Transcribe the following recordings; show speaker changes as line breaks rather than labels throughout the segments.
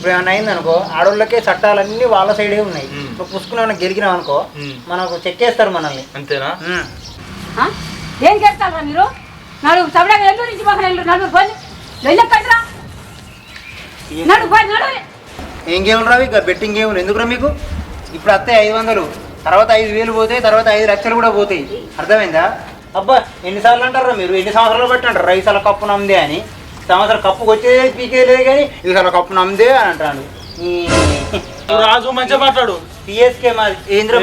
ఇప్పుడు ఏమైనా అయిందనుకో ఆడోళ్ళకే చట్టాలన్నీ వాళ్ళ సైడే ఉన్నాయి. ఇప్పుడు పుసుకున్నా గెలికినాం అనుకో మనకు చెక్కేస్తారు మనల్ని.
అంతేనా?
ఏం చేస్తారా మీరు? నలుగురు సబడాగా ఎల్లు నుంచి పక్కన నలుగురు పోయి వెళ్ళక్కడ్రా
ఏం గేములు రావు ఇక బెట్టింగ్ గేములు ఎందుకురా మీకు? ఇప్పుడు వస్తాయి 500, తర్వాత 5,000 పోతాయి, తర్వాత 5 లక్షలు కూడా పోతాయి. అర్థమైందా? అబ్బా ఎన్నిసార్లు అంటారా మీరు? ఎన్ని సంవత్సరాలు బట్టి అంటారు ఈసాల కప్పు నమ్మదే అని. సంవత్సరం కప్పుకి వచ్చేది పీకే లేదు కానీ ఈసాల కప్పు నమ్మదే అని అంటాను.
రాజు మంచిగా మాట్లాడు.
సిఎస్కే మాది ఏంద్ర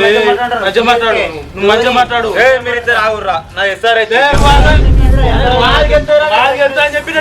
మంచిగా మాట్లాడు. మీరిద్దరు ఆగుర్రా. నా ఎస్ఆర్ అయితే చెప్పిన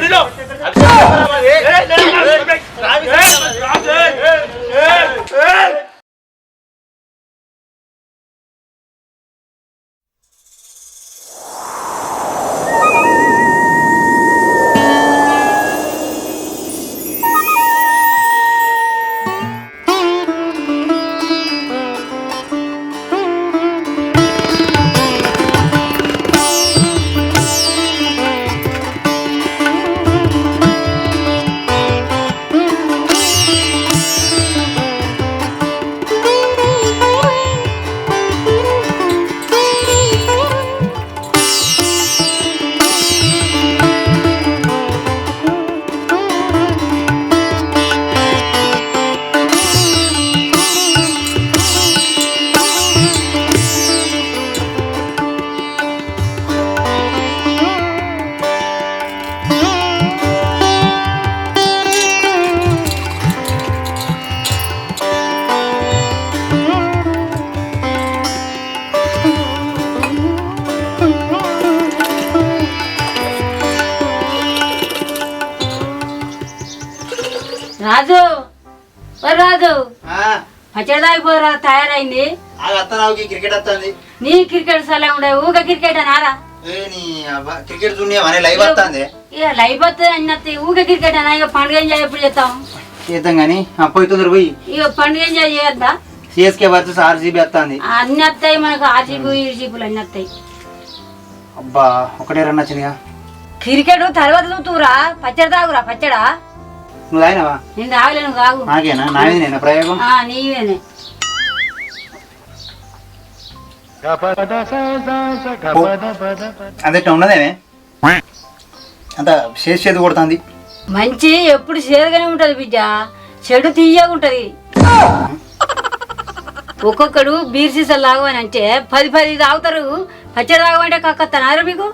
రాజు రాజు పచ్చడి తాగిపోరా తయారైంది.
క్రికెట్ వస్తుంది.
నీ క్రికెట్ సలా ఉండే ఊక క్రికెట్ అనారా?
క్రికెట్ లైవ్ వస్తుంది.
ఇక లైవ్ వస్తుంది అన్నీ ఊక క్రికెట్ అనా? ఇక పండుగ ఎంజాయ్ ఎప్పుడు చేస్తాం?
చేద్దాం కానీ పోయి తొందర పోయి.
ఇక పండుగ ఎంజాయ్ చేయొద్దా?
సిఎస్కే వర్సెస్ ఆర్సీబీ వస్తుంది.
అన్ని వస్తాయి మనకు. ఆర్సీబీ ఈర్సీబీలు అన్ని వస్తాయి.
అబ్బా ఒకటే రన్ వచ్చిందిగా.
క్రికెట్ తర్వాత చూతురా. పచ్చడి తాగురా. పచ్చడా
నువ్వు తాగినావా?
నేను తాగలే. నువ్వు తాగు.
నాకేనా? నావేనా ప్రయోగం?
నీవేనే.
అదే ఉన్నదేమే అంత చేదు కొడుతుంది.
మంచి ఎప్పుడు చేదుగానే ఉంటది బిడ్డ. చెడు తీయగా ఉంటది. ఒక్కొక్కడు బీర్ సీసాలు తాగమని అంటే 10 తాగుతారు. పచ్చడి తాగమంటే కక్కత్తనారా మీకు?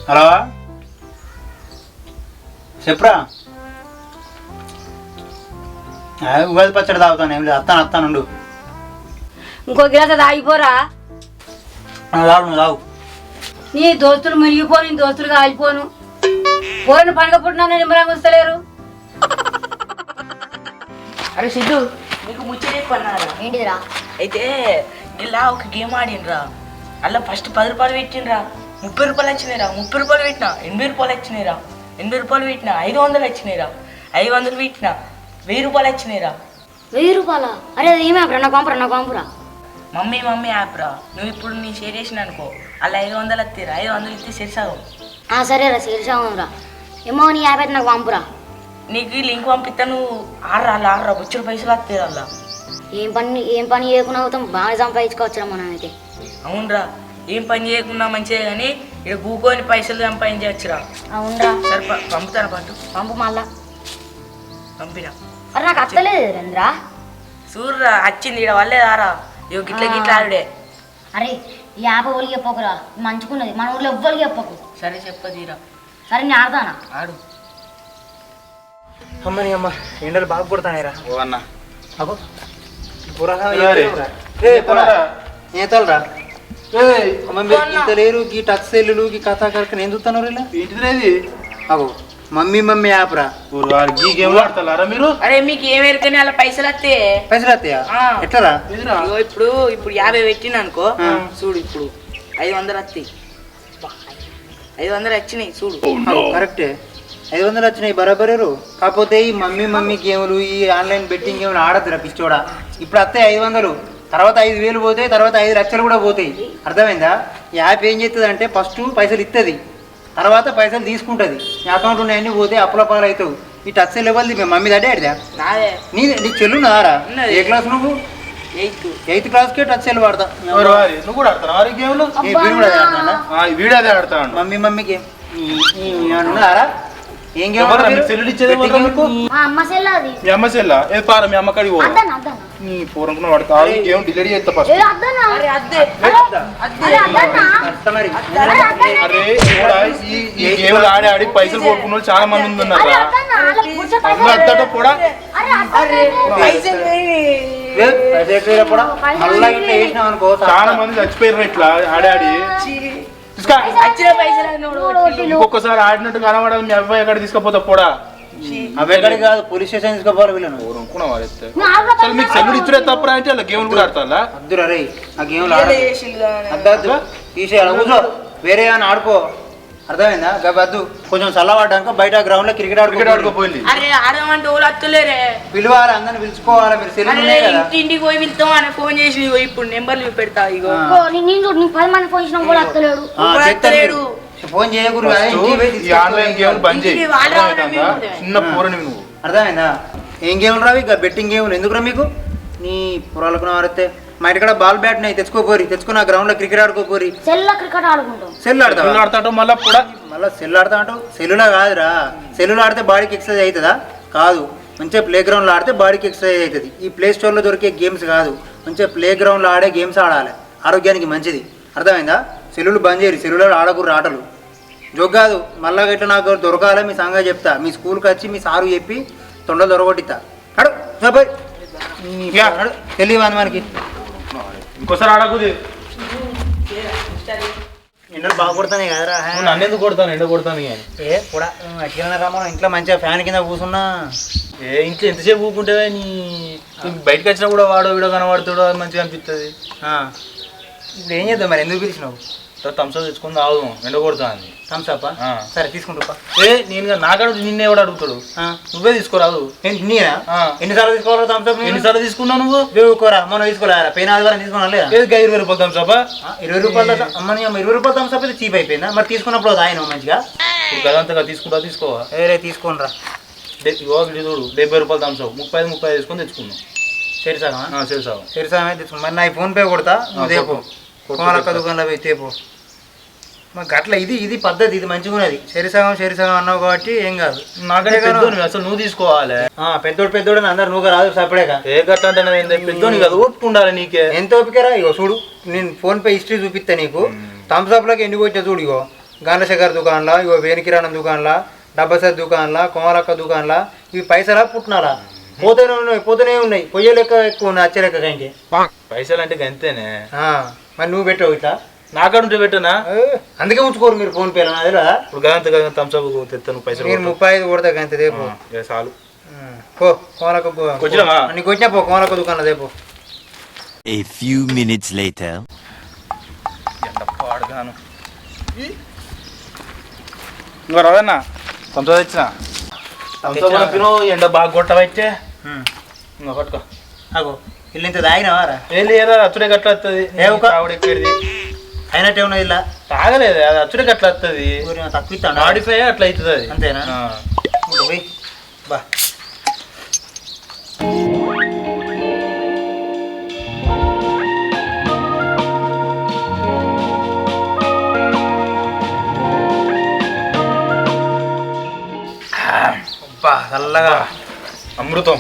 హలో చెప్పురా. ఉగాది పచ్చడి తాగుతాను. ఏం లేదు అత్తానుండు.
ఇంకో గిలాస తాగిపోరా.
నువ్వు తాగు.
నీ దోస్తులు మునిగిపోను. నీ దోస్తులు కాలిపోను. పోరని పండుగ పుట్టినా నిమ్మరంగా ఉంచలేరు.
అరే సిద్ధు నీకు ముచ్చట చెప్పన్నారా?
ఏంటిదిరా?
అయితే ఇలా ఒక గేమ్ ఆడినరా. అలా ఫస్ట్ 10 రూపాయలు పెట్టినరా. 30 రూపాయలు వచ్చినాయిరా. 30 రూపాయలు పెట్టినా 80 రూపాయలు వచ్చినాయిరా. 80 రూపాయలు పెట్టినా 500 వచ్చినాయిరా. 500 పెట్టినా 1000 రూపాయలు వచ్చినాయిరా.
1000 రూపాయలా? అరే ఏమే నా కాంపురా.
మమ్మీ యాప్ రా. నువ్వు ఇప్పుడు నీ షేర్ చేసిన అనుకో అలా 500 వస్తాయిరా. 500 ఇస్తే సరిసాగు.
సరేరా సరిసాగురా. ఏమో నీ యాప్ అయితే నాకు పంపురా.
నీకు లింక్ పంపిస్తా. నువ్వు ఆడరా బొచ్చుడు పైసలు వస్తాయి అలా.
ఏం పని చేయకుండా అవుతాం. బాగా సంపాదించుకోవచ్చురా మనం అయితే.
అవునరా. ఏం పని చేయకుండా మంచిదే కానీ ఇక్కడ కూకొని పైసలు సంపాదించవచ్చురా.
అవునరా.
సరే పంపుతారా?
పంపు మళ్ళా.
పంపిరా.
అరే నాకు అత్తలేదు రంద్రా.
చూడరా వచ్చింది ఇక్కడ వల్లేదారా. గిట్ల ఆవిడే.
అరే ఈ యాప్ ఎవరికి చెప్పకురా. మంచుకున్నది మన ఊళ్ళో ఎవ్వరికి చెప్పకు.
సరే చెప్పదీరా.
సరే నేను ఆడతానా?
ఆడు.
అమ్మని అమ్మ ఎండలు బాగా కొడతానేరా. ఓ అన్న అబ్బో ఏతలరా ఇంత లేరు. ఈ టచ్ సెల్లులు ఈ కథా కరెక్ట్ నేను చూస్తాను.
ఏంటిది?
అగో మమ్మీ యాప్ రా.
మీరు
అరే మీకు ఏమేరుకని అలా పైసలు
వస్తాయా? ఎట్లరా?
ఇప్పుడు 50 పెట్టిన అనుకో. చూడు ఇప్పుడు 500 వస్తాయి. 500 వచ్చినాయి చూడు.
కరెక్టే 500 వచ్చినాయి బరాబరు. కాకపోతే ఈ మమ్మీ గేములు ఈ ఆన్లైన్ బెట్టింగ్ గేములు ఆడద్దురా పిచ్చోడా. ఇప్పుడు వస్తాయి 500. తర్వాత 5,000 పోతాయి, తర్వాత 5 లక్షలు కూడా పోతాయి. అర్థమైందా? ఈ యాప్ ఏం చేస్తుంది అంటే ఫస్ట్ పైసలు ఇస్తుంది, తర్వాత పైసలు తీసుకుంటుంది. నీ అకౌంట్ ఉన్నాయన్నీ పోతే అప్పుల పాలు అవుతావు. ఈ టచ్ సెల్ ఇవ్వాలి మీ మమ్మీ డాడీదా?
నాదే
నీకు చెల్లున్నారా?
ఉన్నది.
ఏ క్లాస్ నువ్వు? 8th క్లాస్కే టచ్ సెల్ వాడతా.
నువ్వు కూడా ఆడతావు గేమ్లు?
వీడు కూడా అదే ఆడుతాడా?
వీడు అదే ఆడతాడు.
మమ్మీ గేమ్ ఉన్నారా? ఏం గేమ్
సెల్లు ఇచ్చేది మీకు?
మా అమ్మ సెల్ అది.
మీ అమ్మ సెల్లా ఏ పార మీ అమ్మ కాడికి పో.
అద్దనా అద్దనా
నీ పూరనుకున్న వాడు కాదు గేమ్ డిలీట్ చేస్తా ఫస్ట్.
ఏ అద్దనా
అరే అద్దే
అరే అద్దనా
మరి
అరే కూడా ఈ గేమ్లు ఆడి ఆడి పైసలు కొట్టుకున్న వాళ్ళు చాలా మంది
అరే
ఉన్నారా?
అద్దనా అలా పుచ్చ
అందులో అద్దట కూడా
అరే అద్దనా
పైసలు
కూడా మళ్ళా ఇట్లా వేసినాం అనుకో
చాలా మంది చచ్చిపోయారు ఇట్లా ఆడి ఆడి. తీసుకా.
వచ్చిన పైసలు అన్నోడు
ఇంకొకసారి ఆడినట్టు కనబడాలి మీ అబ్బాయి ఎక్కడ తీసుకపోతా కూడా
అవి కాదు, పోలీస్ స్టేషన్ తీసుకోపోవాలి వీళ్ళను.
ఊరుకున్న వాడైతే అసలు మీకు సెల్లుడు ఇచ్చుడే తప్పురా అంటే అలా గేమ్లు కూడా ఆడతా?
అద్దురా రే, ఆ గేమ్లు అద్దద్దు, తీసేయాలి. కూర్చో, వేరే ఏమైనా ఆడుకో. అర్థమైందా? గద్దు కొంచెం చల్లబడ్డాక బయట గ్రౌండ్ లో క్రికెట్
ఆడుకోపోయింది.
అరే ఆడమంటే వాళ్ళు అత్తలేరే.
పిలవాలి, అందరిని పిలుచుకోవాలి. మీరు సెల్
అరే
ఉన్నాయి కదా.
ఇంటింటికి పోయి వెళ్తాం అని ఫోన్ చేసి ఇగో ఇప్పుడు నెంబర్లు పెడతా. ఇగో
నేను చూడు నీకు 10 మంది ఫోన్ చేసినా కూడా అత్తలేడు.
అత్తలేడు.
ఫోన్ చేయకూడదు.
ఈ ఆన్లైన్ గేమ్లు బంద్ చేయి. చిన్న పూరని నువ్వు.
అర్థమైందా? ఏం గేమ్లు రావి? ఇక బెట్టింగ్ గేమ్లు ఎందుకురా మీకు? నీ పురాలకు మారితే మా ఇంటికాడ బాల్ బ్యాట్ నై తెచ్చుకోపోరి, తెచ్చుకున్న గ్రౌండ్ లో క్రికెట్ ఆడుకోపోరి.
సెల్లో క్రికెట్ ఆడుకుంటాం.
సెల్ ఆడతా
ఆడతాడు మళ్ళీ కూడా
మళ్ళీ సెల్ ఆడతా అంటావు? సెల్లులా కాదురా, సెల్లులో ఆడితే బాడీకి ఎక్సర్సైజ్ అవుతుందా? కాదు. మంచిగా ప్లే గ్రౌండ్లో ఆడితే బాడీకి ఎక్సర్సైజ్ అవుతుంది. ఈ ప్లే స్టోర్లో దొరికే గేమ్స్ కాదు, మంచిగా ప్లే గ్రౌండ్లో ఆడే గేమ్స్ ఆడాలి. ఆరోగ్యానికి మంచిది. అర్థమైందా? సెల్లులు బంద్ చేయరు, సెల్లులో ఆడకూడదు ఆటలు. జోక్ కాదు. మళ్ళా ఇట్లా నాకు దొరకాలి మీ సంగతి చెప్తా. మీ స్కూల్కి వచ్చి మీ సారు చెప్పి తొండలు దొరకొట్టిస్తా. అడు తెలియదు మనకి.
ఇంకోసారి ఆడకూడదు.
ఎండలు బాగా కొడతానే కదరా.
నన్ను ఎందుకు కొడతాను? ఎండ కొడతాను కానీ
కూడా అట్లా రమ్మను. ఇంట్లో మంచిగా ఫ్యాన్ కింద కూర్చున్నా.
ఇంట్లో ఎంతసేపు ఊకుంటే నీ బయటకు వచ్చినా కూడా వాడో వీడో కనబడుతాడో మంచిగా అనిపిస్తుంది.
ఇప్పుడు ఏం చేద్దాం మరి? ఎందుకు పిలిచినావు?
థమ్స్అప్ తెచ్చుకుని తాగుదాం, ఎండ కొడతా అని.
థమ్స్అప్? సరే తీసుకుంటా.
నేను నాకాడు నిన్నే ఎవడు అడుగుతాడు? నువ్వే తీసుకోరాదు.
నేనా? ఎన్నిసార్లు తీసుకోవాలి థమ్స్అప్?
ఎన్నిసార్లు తీసుకున్నావు నువ్వు?
వేవుకోరా, మనం తీసుకోరా. పెయిన్ ఆదివారం తీసుకున్నా లేదా?
20 రూపాయలు థమ్స్అప్?
20 రూపాయలు అమ్మని. 20 రూపాయలు థమ్స్అప్ అయితే చీప్ అయిపోయిందా? మరి తీసుకున్నప్పుడు ఆయన మంచిగా
గదంతగా తీసుకుంటా తీసుకోవా?
వేరే తీసుకోనరా.
చూడు 70 రూపాయలు థమ్స్అప్ 35 తీసుకొని తెచ్చుకున్నాం.
సరే సగం
సరే సాగు
సరే సగం తీసుకున్నాం. మరి నా ఫోన్ పే కొడతా, నువ్వు తేపో. కోనలక్క దుకాణంలో పోయి తేపో. మాకు అట్లా ఇది పద్ధతి. ఇది మంచిగా ఉన్నది. సరిసగం అన్నావు కాబట్టి ఏం కాదు.
నాకంటే అసలు నువ్వు తీసుకోవాలి.
పెద్దోడు అందరు నువ్వు రాదు సపడేగా.
ఏ గట్ట అంటే పెద్దోని కదా, ఓపిక ఉండాలి నీకే.
ఎంత ఓపికరా? ఇగో చూడు, నేను ఫోన్ పే హిస్టరీ చూపిస్తా నీకు. థమ్స్అప్ లోకి ఎన్ని వచ్చా చూడు. ఇగో గంధశేఖర్ దుకాణంలో, ఇగో వేణికిరాణం దుకాణంలో, డబ్బసర్ దుకాణంలో, కోమలక్క దుకాణంలో. ఇవి పైసలా పుట్టినారా? పోతూనే ఉన్నాయి. పొయ్యే లెక్క ఎక్కువ ఉన్నాయి, అచ్చే లెక్క ఇంకే.
పైసలు అంటే అంతేనే.
మరి నువ్వు పెట్టావు ఇట్లా?
నాకంటే పెట్టనా?
అందుకే ఉంచుకోరు మీరు ఫోన్ పేరు. అదే
ఇప్పుడు గంత థమ్స్అప్ తెస్తాను పైసలు.
నేను 35 కొడతా గంత రేపు.
చాలు
పో కోమలక్క. నీకు వచ్చినా పో కోమలక్క దుకాణం రేపు.
A few minutes later.
అడగాను ఇంకా రాదన్నా థమ్స్అప్ తెచ్చిన. ఎండ బాగా కొట్టవచ్చే. ఇంకా పట్టుకో.
అగో ఇల్లు ఇంత తాగినావారా?
ఏం లేదా, అచ్చుడే గట్ల వస్తుంది. ఎక్కడిది
అయినట్టే ఉన్నది ఇలా
తాగలేదు, అది అచ్చుడే గట్ల వస్తుంది.
తక్కువ ఇస్తాను,
మాడిఫై అట్లా అవుతుంది. అది
అంతేనా? బా చల్లగా
అమృతం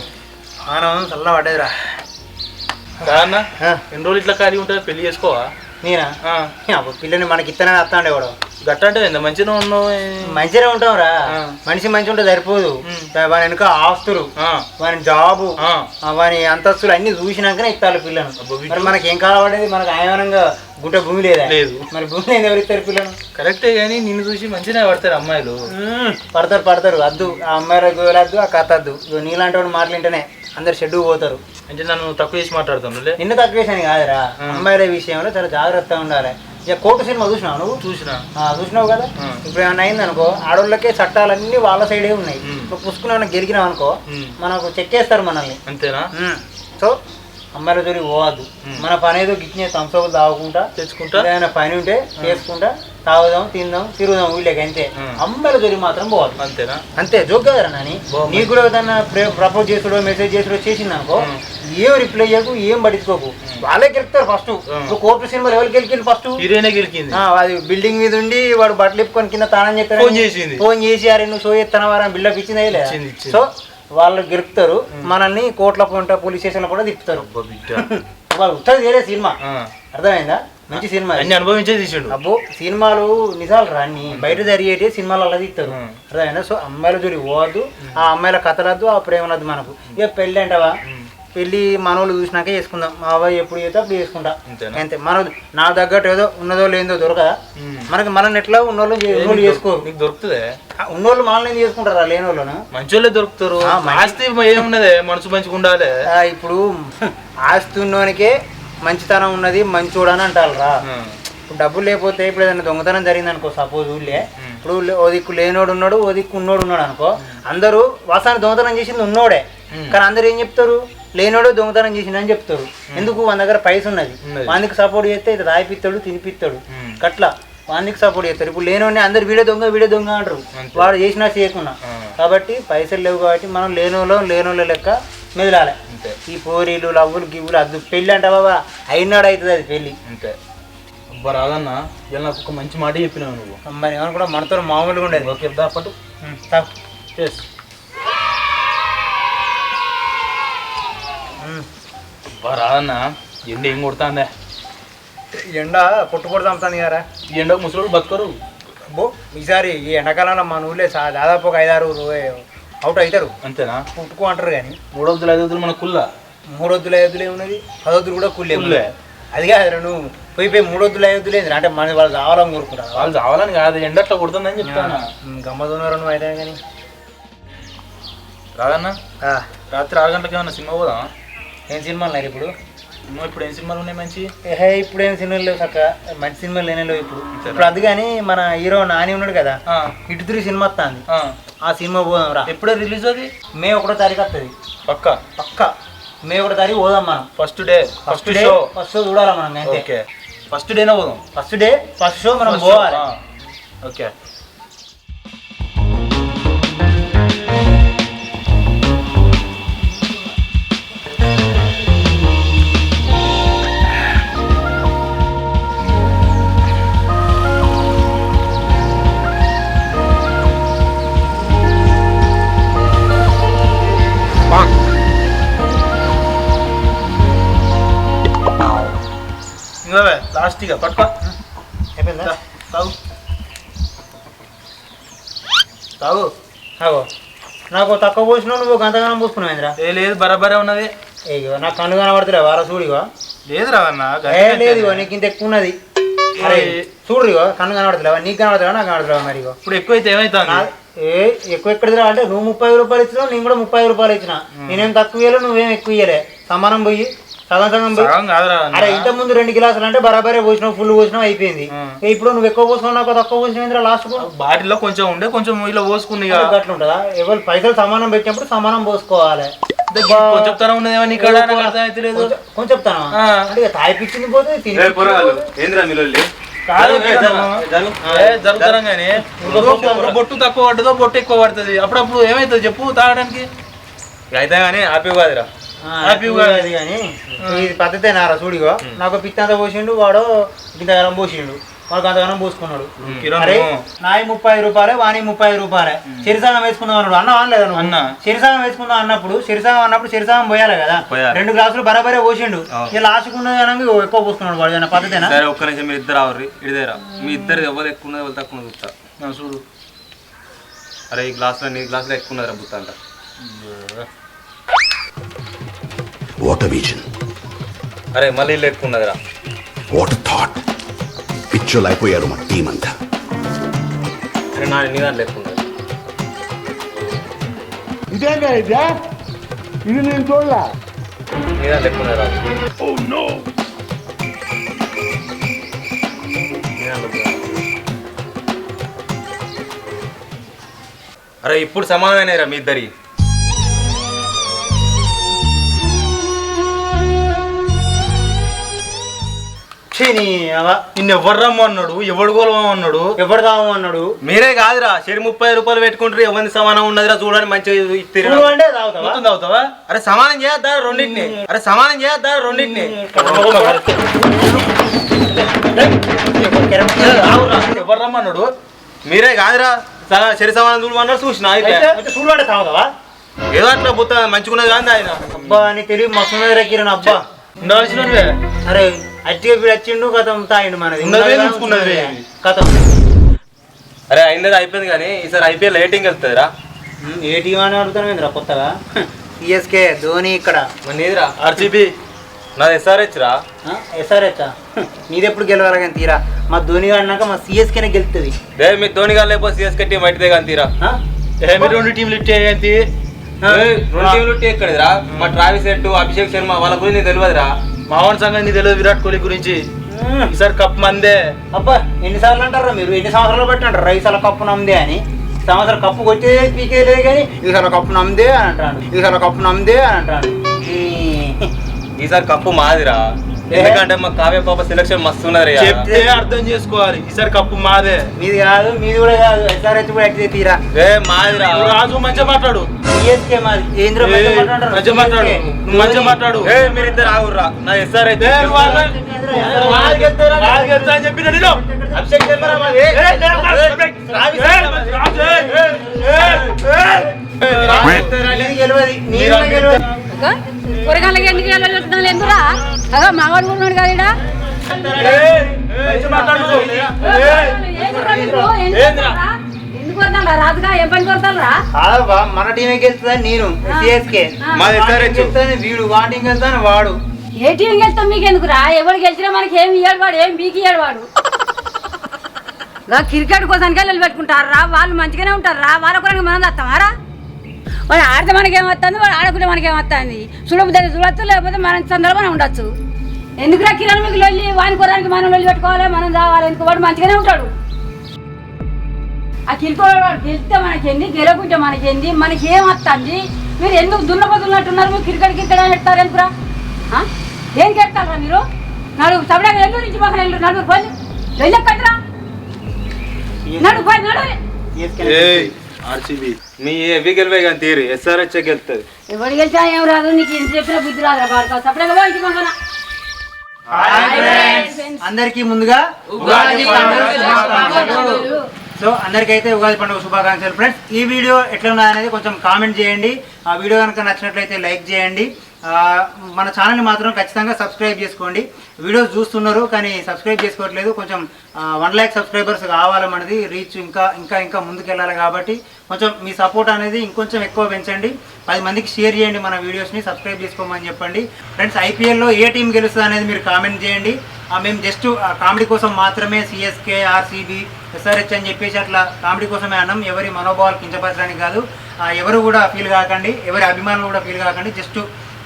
ఆనం చల్ల పడ్డదిరా.
కాదన్నా ఎన్ని రోజులు ఇట్లా ఖాళీ ఉంటుంది? పెళ్లి చేసుకోవా?
నేనా? పిల్లని మనకి ఇత్తనే వస్తాండే వాడు.
గట్ట అంటే మంచిగా ఉన్నావు.
మంచిగానే ఉంటాం రా. మనిషి మంచి ఉంటే సరిపోదు. వాని వెనుక ఆస్తులు, వాని జాబు, వాని అంతస్తులు అన్ని చూసినాకనే ఇస్తారు పిల్లను. మరి మనకి ఏం కావాలనేది? మనకు ఆయమానంగా గుంట భూమి లేదా?
లేదు.
మరి భూమి ఎవరు ఇస్తారు పిల్లను?
కరెక్టే, కానీ నిన్ను చూసి మంచిగా పడతారు అమ్మాయిలు.
పడతారు. అద్దు ఆ అమ్మాయిలకు గోలద్దు, ఆ కథ అద్దు. నీలాంటి వాడు మాటలింటేనే అందరు షెడ్డు పోతారు.
అంటే నన్ను తక్కువ చేసి మాట్లాడుతాను.
నిన్ను తక్కువ చేసాను కాదురా, అమ్మాయిల విషయంలో చాలా జాగ్రత్తగా ఉండాలి. ఇక కోర్టు సినిమా చూసినావు నువ్వు? చూసినావు కదా. ఇప్పుడు ఏమన్నా అయింది అనుకో, ఆడోళ్ళకే చట్టాలన్నీ వాళ్ళ సైడే ఉన్నాయి. నువ్వు పుసుకున్నా గెలికినావు అనుకో, మనకు చెక్కేస్తారు మనల్ని.
అంతేనా?
సో అమ్మాయిల జోలికి పోవద్దు. మన పని ఏదో గిట్నే తంసపు తాగుకుంటా
తెచ్చుకుంటా
ఏదైనా పని ఉంటే చేసుకుంటా తాగుదాం తిందాం తిరుగుదాం ఊళ్ళకి అంతే. అమ్మాయిల జోలికి మాత్రం పోవద్దు.
అంతేనా?
అంతే జోక్ కదరా నాని. నీకు కూడా ఏదన్నా ప్రపోజ్ చేసుడో మెసేజ్ చేసుడో చేసింది అనుకో ఏం రిప్లై చేయకు ఏం పట్టించుకోకు. వాళ్ళే గెలుపుతారు ఫస్ట్. ఇప్పుడు కోర్టు సినిమాలు ఎవరికి గెలిచింది ఫస్ట్?
హీరోయినే గెలిచింది.
అది బిల్డింగ్ మీద ఉండి వాడు బట్టలు ఇప్పుకొని కింద తానం చెప్తాడు. ఫోన్ చేసి అరే నువ్వు షో చేస్తానవా అని బిల్డప్ ఇచ్చిందే లేదా? సో వాళ్ళు గెలుపుతారు. మనల్ని కోర్టుల పోంట పోలీస్ స్టేషన్లో కూడా తిప్పుతారు. వాళ్ళు ఉత్తరం చేయలేదు సినిమా. అర్థమైందా? మంచి సినిమా
అన్ని అనుభవించే తీసాడు.
అబ్బో సినిమాలు నిజాలు రాని బయట జరిగేటి సినిమాలు అలా తీస్తారు. అర్థమైందా? సో అమ్మాయిల జోలికి పోవద్దు. ఆ అమ్మాయిల కథలద్దు, ఆ ప్రేమలద్దు మనకు. ఇక పెళ్ళి అంటావా పెళ్ళి మనోళ్ళు చూసినాక చేసుకుందాం. మా అబ్బాయి ఎప్పుడు చేస్తే అప్పుడు చేసుకుంటా అంతే. మన నా తగ్గట్టు ఏదో ఉన్నదో లేదో దొరకదా మనకి. మనం ఎట్లా ఉన్నోళ్ళు చేసుకో.
నీకు దొరుకుతుంది.
ఉన్నోళ్ళు మనల్ని చేసుకుంటారా లేని వాళ్ళను?
మంచి వాళ్ళే దొరుకుతారు. ఆస్తి ఏమున్నదే మనసు మంచిగా ఉండాలి. ఇప్పుడు
ఆస్తి ఉన్నోనికే మంచితనం ఉన్నది మంచోడు అని అంటారు రా. ఇప్పుడు డబ్బులు లేకపోతే ఇప్పుడు ఏదైనా దొంగతనం జరిగింది అనుకో సపోజ్ ఊళ్ళే. ఇప్పుడు ఓ దిక్కు లేనోడు ఉన్నాడు, ఓ దిక్కు ఉన్నోడు ఉన్నాడు అనుకో. అందరూ వాసాన్ని దొంగతనం చేసింది ఉన్నోడే. కానీ అందరు ఏం చెప్తారు? లేనోడు దొంగతనం చేసిందని చెప్తారు. ఎందుకు? మన దగ్గర పైస ఉన్నది. వానికి సపోర్ట్ చేస్తే ఇది రాయిపిస్తాడు తినిపిస్తాడు. అట్లా వానికి సపోర్ట్ చేస్తారు. ఇప్పుడు లేనోడిని అందరు వీడే దొంగ అంటారు వాడు చేసినా చేయకున్నా. కాబట్టి పైసలు లేవు కాబట్టి మనం లేనోళ్ళ లెక్క మెదలాలి. ఈ పోరీలు లవ్వులు గివ్వులు అది పెళ్ళి అంటే బాబా అయినాడు అవుతుంది అది పెళ్ళి
అంతే. అబ్బా రాదన్నా ఇలా నాకు ఒక మంచి మాట చెప్పినావు నువ్వు.
మరి ఏమన్నా కూడా మనతో మామూలుగా ఉండేది.
ఓకే దాపట్టు చేసి అబ్బా రాదన్నా ఎండ ఏం కొడుతుందే?
ఎండ కొట్టుకొడు చంపుతుంది కదా.
ఈ ఎండకు ముసలోడు బతుకరు.
అబ్బో ఈసారి ఈ ఎండాకాలంలో మన ఊళ్ళే దాదాపు ఒక 5-6 అవుట్ అవుతారు.
అంతేనా?
పుట్టుకో అంటారు కానీ
3 వద్దులు 5 వద్దులు మన కుల్ల
3 వద్దులు 5 వద్దులు ఏమున్నది 10 వద్దులు కూడా కుళ్ళే. అది కాదు నువ్వు పోయి 3 వద్దులు 5 వద్దులు ఏంటి అంటే మన వాళ్ళు కావాలని కోరుకుంటారు.
వాళ్ళు కావాలని కాదు ఎండ అట్లా కొడుతుందని చెప్తాను.
గమ్మతున్నారు నువ్వు అయితే కానీ.
రాదన్నా రాత్రి 6 గంటలకు ఏమన్నా సినిమా పోదా?
ఏం సినిమాలు లేరు ఇప్పుడు?
ఇప్పుడు ఏం సినిమాలు ఉన్నాయి మంచి?
ఇప్పుడు ఏం సినిమాలు లేవు చక్క మంచి సినిమాలు లేనేలేవు ఇప్పుడు. అది కానీ మన హీరో నాని ఉన్నాడు కదా ఇటు 3 సినిమా వస్తుంది. ఆ సినిమా పోదాం రా.
ఎప్పుడే రిలీజ్ అది?
మే 1వ తారీఖు వస్తుంది. పక్క మే 1వ తారీఖు పోదాం మనం.
ఫస్ట్ షో
చూడాలి మనం.
ఓకే ఫస్ట్ డేనే పోదాం.
ఫస్ట్ షో మనం పోవాలి.
ఓకే లాస్ట్గా పట్టుకో
అయిపోయిందా?
తాగు.
నాకు తక్కువ పోసినావు నువ్వు గంతగానం పోసుకున్నావురా?
లేదు బరాబరే ఉన్నది.
ఇగో నాకు కన్ను కనబడుతులే వారా చూడిగో.
లేదు రాదన్నా
లేదు నీకు ఇంత ఎక్కువ ఉన్నది. అరే చూడు ఇగో కన్ను కనబడతలేవా? నీకు కనబడతలేవా నాకు కనబడతలేవా? మరి ఇగో
ఇప్పుడు ఎక్కువ అయితే ఏమవుతుంది?
ఎక్కువ ఎక్కడ అంటే నువ్వు 30 రూపాయలు ఇచ్చినావు నేను కూడా 30 రూపాయలు ఇచ్చిన. నేనేం తక్కువ ఇయ్యలే నువ్వేం ఎక్కువ ఇయ్యలే. సమానం పోయి సగం పోయి. అరే ఇంత ముందు 2 గిలాసులు అంటే బరాబరే పోసినావు ఫుల్ పోసినావు అయిపోయింది. ఇప్పుడు నువ్వు ఎక్కువ పోసినావు నాకు తక్కువ పోసినావు లాస్ట్
బాటిల్లో కొంచెం ఉండే కొంచెం ఇలా పోసుకుని
అట్లా ఉంటుందా? ఎవరు పైసలు సమానం పెట్టినప్పుడు సమానం పోసుకోవాలి.
చెప్తాను ఉన్నది
కొంచెం చెప్తాను అంటే తాయిపించింది పోతే
జరుగుతాం కానీ బొట్టు తక్కువ పడుతుందో బొట్టు ఎక్కువ పడుతుంది. అప్పుడప్పుడు ఏమవుతుంది చెప్పు తాగడానికి? అయితే కానీ హ్యాపీ కాదురా.
అది కానీ ఇది పద్ధతే నారా చూడిగో. నాకు పిత్తంత పోసిండు వాడు ఇంతగానం పోసిండు వాడికి అంతగానం పోసుకున్నాడు. అరే నాయి 30 రూపాయలే వాని 30 రూపాయలే. చెరిసగం వేసుకుందాం అన్నాడు. అన్న అనలేదా నువ్వు? చెరిసగం వేసుకుందాం అన్నప్పుడు చెరిసగం పోయాలి కదా. 2 గ్లాసులు బరాబరే పోసిండు. ఇలా లాస్ట్కున్నది ఎక్కువ పోసుకున్నాడు వాడు. ఏదైనా పద్ధతేనా?
ఒక్క నిమిషం మీరు ఇద్దరు ఆవర్రి ఇడిదేరా. మీ ఇద్దరు ఎవరు ఎక్కువ ఉన్నది ఎవరు తక్కువ చూస్తా
చూడు.
అరే ఈ గ్లాసులో నీ గ్లాసులో ఎక్కువ ఉన్నది బుత్త అంట.
What a vision.
అరే మళ్ళీ ఇల్లు ఎక్కువ ఉన్నదిరా.
What a thought. పిచ్చోలు అయిపోయారు మా టీం అంతా.
అరే నా నీ దాంట్లో ఎక్కువ ఉన్నది.
ఇదేగా ఇదే ఇది నేను చూడలా.
నీ దాంట్లో ఎక్కువ ఉన్నదిరా. అరే ఇప్పుడు సమాధానమేరా మీ ఇద్దరి.
నిన్ను ఎవరు రమ్మన్నాడు, ఎవడు గోలమన్నాడు,
ఎవరు తాగమన్నాడు?
మీరే కాదురా షేర్ 30 రూపాయలు పెట్టుకుంటారు ఎవరిని సమానం ఉన్నదిరా చూడండి మంచిగా
నువ్వు అంటే తాగుతావా?
మొత్తం తాగుతావా?
అరే సమానం చేయద్దా రెండింటిని,
ఎవరు రమ్మన్నాడు?
మీరే కాదురా శరి సమానం చూడమన్నారు చూసిన
చూడండి తాగుతావా?
ఏదో అట్లా బుత్త మంచిగున్నది కానీ ఆయన
అబ్బా నీ తెలివి మస్తు మీద కిరణ్ అబ్బా.
ఉండవలసినవే
అరే అట్టిగా వీడు వచ్చిండు కథం తాగిండు మనది
ఉన్నదే ఉంచుకున్నది.
కథం.
అరే అయింది అయిపోయింది కానీ ఈసారి ఐపీఎల్ రేటింగ్ వెళ్తుందిరా.
ఏ టీం అని అడుగుతాను కొత్తగా? సిఎస్కే ధోని ఇక్కడ.
మరి నీదిరా?
ఆర్సీబీ.
నాది ఎస్ఆర్హెచ్ రా.
ఎస్ఆర్హెచ్ నీది ఎప్పుడు గెలవాలి కానీ తీరా. మా ధోని ఆడినాక మా సిఎస్కేనే గెలుస్తుంది.
మీ ధోని గారు లేకపోతే సిఎస్కే టీం బయటదే కానీ తీరా.
మీరు 2 టీంలు ఇట్టేయంతి.
2 టీంలు ఎక్కడిదిరా? మా ట్రావిస్ హెడ్, అభిషేక్ శర్మ వాళ్ళ గురించి నీకు తెలియదురా?
మావన్ సంగతి నీకు తెలియదు, విరాట్ కోహ్లీ గురించి. ఈసారి కప్ మందే.
అబ్బా ఎన్నిసార్లు అంటారా మీరు? ఎన్ని సంవత్సరాలు బట్టి అంటారు రైసాల కప్పు నమ్మదే అని. సంవత్సరం కప్పు కొట్టే పీకే లేదు కానీ ఈసారి కప్పు నమ్మదే అని అంటాడు.
ఈసారి కప్పు మాదిరా. ఎందుకంటే మా కావ్య పాప సెలక్షన్ మస్తు ఉన్నది.
చెప్తే అర్థం చేసుకోవాలి. ఈసారి కప్పు మాదే.
మీది కాదు, మీది కూడా కాదు. ఎస్ఆర్హెచ్ కూడా అట్టే తీరా.
మాదిరా.
రాజు మంచిగా మాట్లాడు.
సిఎస్కే మాది. ఏంద్ర
మంచిగా మాట్లాడు. నువ్వు మంచిగా మాట్లాడు.
మీరిద్దరు ఆగుర్రా. నా ఎస్ఆర్ అయితే
చెప్పిన నేను
అభిషేక్ శర్మ మాది.
కూరగాయలకి ఎందుకు వెళ్ళాలి ఎందురా? అదో మావాడు కూడా ఉన్నాడు కదా ఎందుకు కొడతారా? రాజుగా ఏం పని కొడతారా?
మన టీమే గెలుస్తుందని నేను సిఎస్కే. గెలుస్తాను వీడు, వాటింగ్ గెలుస్తాను వాడు.
ఏ టీం గెలుస్తాం మీకు ఎందుకురా? ఎవరు గెలిచినా మనకి ఏమి ఇయ్యాడు వాడు, ఏం బీకి ఇయ్యాడు వాడు. క్రికెట్ కోసానికి వెళ్ళి పెట్టుకుంటారా? వాళ్ళు మంచిగానే ఉంటారా? వాళ్ళ కూడా మనం వస్తామారా? వాడు ఆడితే మనకేమొస్తుంది, వాడు ఆడకుంటే మనకేమొస్తుంది. సులభ చూడొచ్చు, లేకపోతే మన సందర్భం ఉండొచ్చు. ఎందుకురా కిరణ్ మీకు వెళ్ళి వాని కొరానికి మనం వెళ్ళి పెట్టుకోవాలి, మనం రావాలి. ఎందుకు వాడు మంచిగానే ఉంటాడు. ఆ కిరికోడు వాడు గెలిస్తే మనకేంది, గెలకుంటే మనకేంది, మనకి ఏమొస్తుంది? మీరు ఎందుకు దున్నపోతున్నట్టున్నారు? మీరు క్రికెట్ పెడతారు ఎందుకురా? ఏం కెడతారా మీరు? నడుగు సబడా ఎల్లూరు నుంచి పక్కన ఎల్లూరు నడుగు పోయి వెళ్ళక్కడరా. నడుగు పోయి నడుగు.
ఆర్సీబీ
మీ ఎవి గెలివే కానీ తీరు ఎస్ఆర్హెచ్ గెలుస్తుంది.
ఎవరు గెలిచా ఏం రాదు, నీకు ఇంత చెప్పిన బుద్ధి రాదురా బాగా. సపడా పోయి ఇంటి పక్కన.
అందరికీ ముందుగా సో అందరికైతే ఉగాది పండుగ శుభాకాంక్షలు ఫ్రెండ్స్. ఈ వీడియో ఎట్లా ఉన్నదనేది కొంచెం కామెంట్ చేయండి. ఆ వీడియో కనుక నచ్చినట్లయితే లైక్ చేయండి. మన ఛానల్ని మాత్రం ఖచ్చితంగా సబ్స్క్రైబ్ చేసుకోండి. వీడియోస్ చూస్తున్నారు కానీ సబ్స్క్రైబ్ చేసుకోవట్లేదు. కొంచెం 1 lakh సబ్స్క్రైబర్స్ కావాలి, మనది రీచ్ ఇంకా ఇంకా ఇంకా ముందుకెళ్ళాలి. కాబట్టి కొంచెం మీ సపోర్ట్ అనేది ఇంకొంచెం ఎక్కువ పెంచండి. 10 మందికి షేర్ చేయండి మన వీడియోస్ని, సబ్స్క్రైబ్ చేసుకోమని చెప్పండి. ఫ్రెండ్స్ ఐపీఎల్లో ఏ టీం గెలుస్తుంది అనేది మీరు కామెంట్ చేయండి. మేము జస్ట్ కామెడీ కోసం మాత్రమే సిఎస్కే, ఆర్సీబీ, ఎస్ఆర్హెచ్ అని చెప్పేసి అట్లా కామెడీ కోసమే అన్నాం. ఎవరి మనోభావాలు కించపరచడానికి కాదు. ఎవరు కూడా ఫీల్ కాకండి, ఎవరి అభిమానులు కూడా ఫీల్ కాకండి. జస్ట్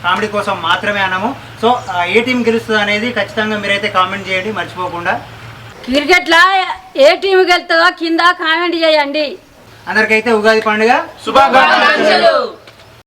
కామెడీ కోసం మాత్రమే అన్నాము. సో ఏ టీం గెలుస్తుంది అనేది ఖచ్చితంగా మీరైతే కామెంట్ చేయండి మర్చిపోకుండా.
క్రికెట్లో ఏ టీం గెలుతుందో కింద కామెంట్ చేయండి.
అందరికైతే ఉగాది పండుగ
శుభాకాంక్షలు.